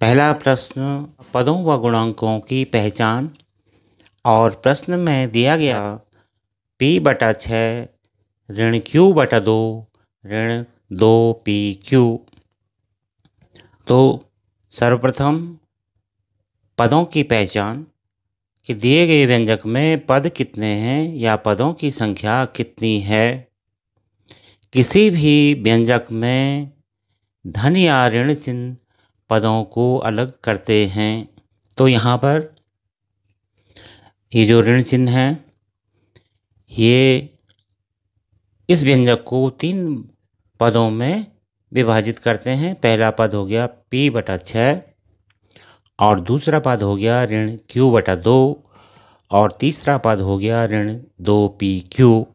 पहला प्रश्न पदों व गुणांकों की पहचान। और प्रश्न में दिया गया P/6 ऋण Q/2 ऋण 2PQ। तो सर्वप्रथम पदों की पहचान कि दिए गए व्यंजक में पद कितने हैं या पदों की संख्या कितनी है। किसी भी व्यंजक में धन या ऋण चिन्ह पदों को अलग करते हैं। तो यहाँ पर ये जो ऋण चिन्ह है ये इस व्यंजक को 3 पदों में विभाजित करते हैं। पहला पद हो गया P/6 और दूसरा पद हो गया ऋण Q/2 और तीसरा पद हो गया ऋण 2PQ।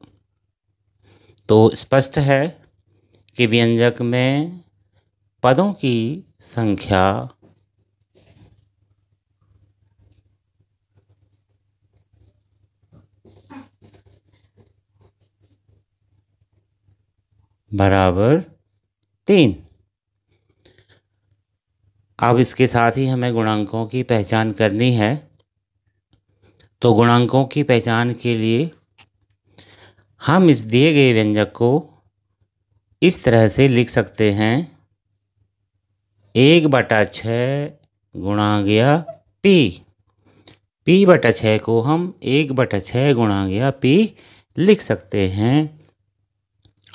तो स्पष्ट है कि व्यंजक में पदों की संख्या बराबर 3। अब इसके साथ ही हमें गुणांकों की पहचान करनी है। तो गुणांकों की पहचान के लिए हम इस दिए गए व्यंजक को इस तरह से लिख सकते हैं 1/6 गुणा गया P। P/6 को हम 1/6 गुणा गया P लिख सकते हैं।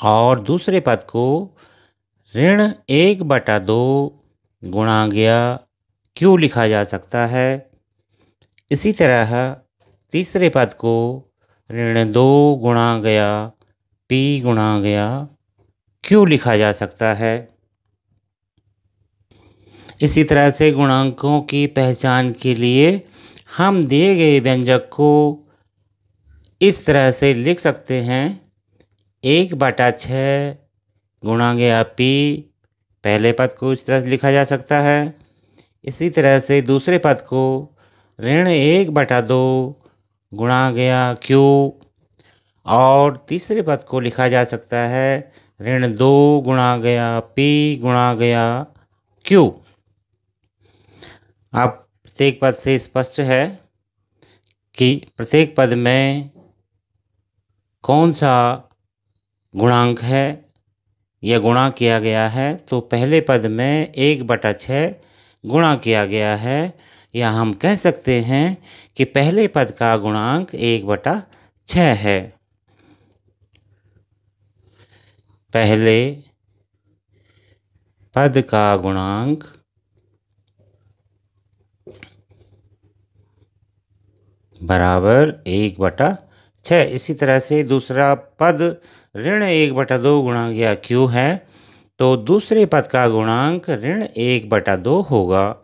और दूसरे पद को ऋण 1/2 गुणा गया Q लिखा जा सकता है। इसी तरह तीसरे पद को ऋण 2 गुणा गया P गुणा गया Q लिखा जा सकता है। इसी तरह से गुणांकों की पहचान के लिए हम दिए गए व्यंजक को इस तरह से लिख सकते हैं 1/6 गुणा गया P। पहले पद को इस तरह से लिखा जा सकता है। इसी तरह से दूसरे पद को ऋण 1/2 गुणा गया Q और तीसरे पद को लिखा जा सकता है ऋण 2 गुणा गया P गुणा गया Q। अब प्रत्येक पद से स्पष्ट है कि प्रत्येक पद में कौन सा गुणांक है या गुणा किया गया है। तो पहले पद में 1/6 गुणा किया गया है या हम कह सकते हैं कि पहले पद का गुणांक 1/6 है। पहले पद का गुणांक बराबर 1/6। इसी तरह से दूसरा पद ऋण 1/2 गुणा गया Q है। तो दूसरे पद का गुणांक ऋण 1/2 होगा।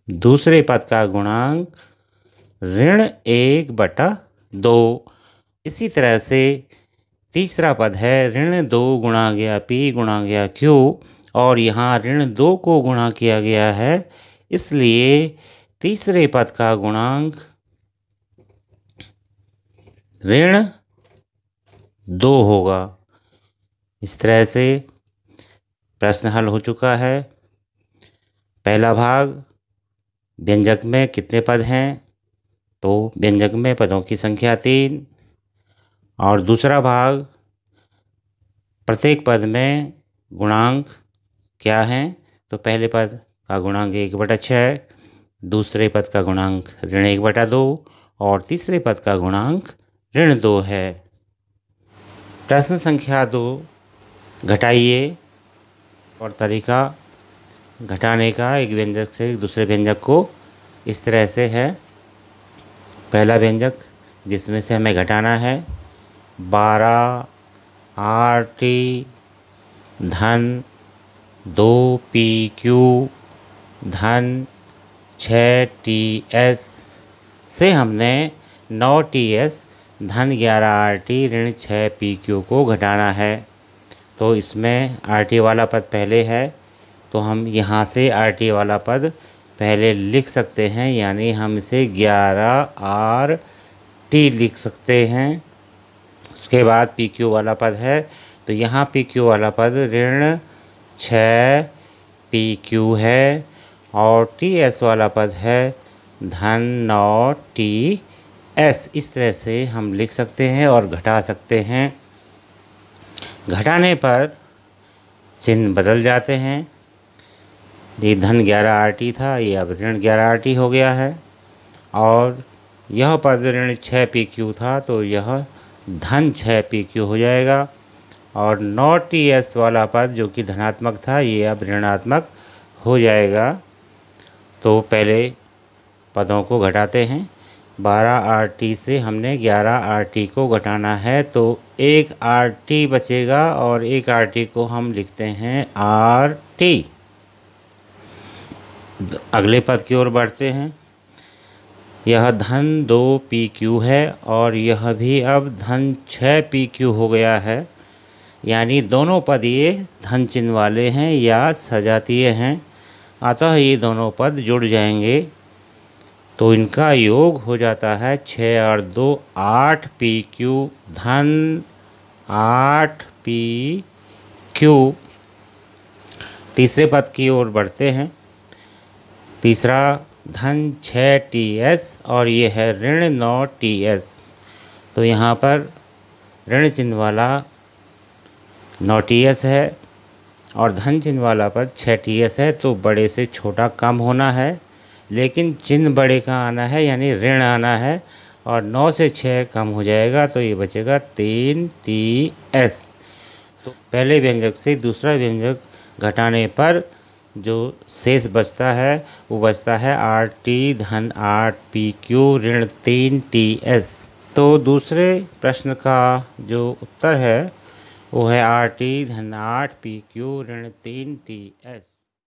दूसरे पद का गुणांक ऋण 1/2। इसी तरह से तीसरा पद है ऋण 2 गुणा गया P गुणा गया Q और यहाँ ऋण 2 को गुणा किया गया है, इसलिए तीसरे पद का गुणांक ऋण 2 होगा। इस तरह से प्रश्न हल हो चुका है। पहला भाग व्यंजक में कितने पद हैं, तो व्यंजक में पदों की संख्या 3। और दूसरा भाग प्रत्येक पद में गुणांक क्या हैं, तो पहले पद का गुणांक 1/6, दूसरे पद का गुणांक ऋण 1/2 और तीसरे पद का गुणांक ऋण 2 है। प्रश्न संख्या 2 घटाइए। और तरीका घटाने का एक व्यंजक से दूसरे व्यंजक को इस तरह से है। पहला व्यंजक जिसमें से हमें घटाना है 12RT धन 2PQ धन 6TS से हमने 9TS धन 11RT ऋण 6PQ को घटाना है। तो इसमें RT वाला पद पहले है, तो हम यहाँ से RT वाला पद पहले लिख सकते हैं, यानी हम इसे 11RT लिख सकते हैं। उसके बाद PQ वाला पद है, तो यहाँ PQ वाला पद ऋण 6 पी क्यू है और टी एस वाला पद है धन 9 टी एस। इस तरह से हम लिख सकते हैं और घटा सकते हैं। घटाने पर चिन्ह बदल जाते हैं। ये धन 11 आर टी था, ये अब ऋण 11 आर टी हो गया है। और यह पद ऋण 6 पी क्यू था, तो यह धन 6 पी क्यू हो जाएगा। और 9 टी एस वाला पद जो कि धनात्मक था, ये अब ऋणात्मक हो जाएगा। तो पहले पदों को घटाते हैं। 12 आर टी से हमने 11 आर टी को घटाना है, तो 1 आर टी बचेगा और 1 आर टी को हम लिखते हैं आर टी। अगले पद की ओर बढ़ते हैं। यह धन 2 पी क्यू है और यह भी अब धन 6 पी क्यू हो गया है। यानी दोनों पद ये धन चिन्ह वाले हैं या सजातीय हैं, अतः ये दोनों पद जुड़ जाएंगे। तो इनका योग हो जाता है 6 और 2 8 पी क्यू धन 8 पी क्यू। तीसरे पद की ओर बढ़ते हैं। तीसरा धन 6 टी एस और ये है ऋण 9 टी एस। तो यहाँ पर ऋण चिन्ह वाला 9 टी एस है और धन चिन्ह वाला पद 6 टी एस है, तो बड़े से छोटा कम होना है, लेकिन चिन्ह बड़े का आना है यानी ऋण आना है। और 9 से 6 कम हो जाएगा, तो ये बचेगा 3 टी एस। तो पहले व्यंजक से दूसरा व्यंजक घटाने पर जो शेष बचता है वो बचता है आर टी धन 8 पी क्यू ऋण 3 टी एस। तो दूसरे प्रश्न का जो उत्तर है वो है आर टी धन 8 पी क्यू ऋण 3 टी एस।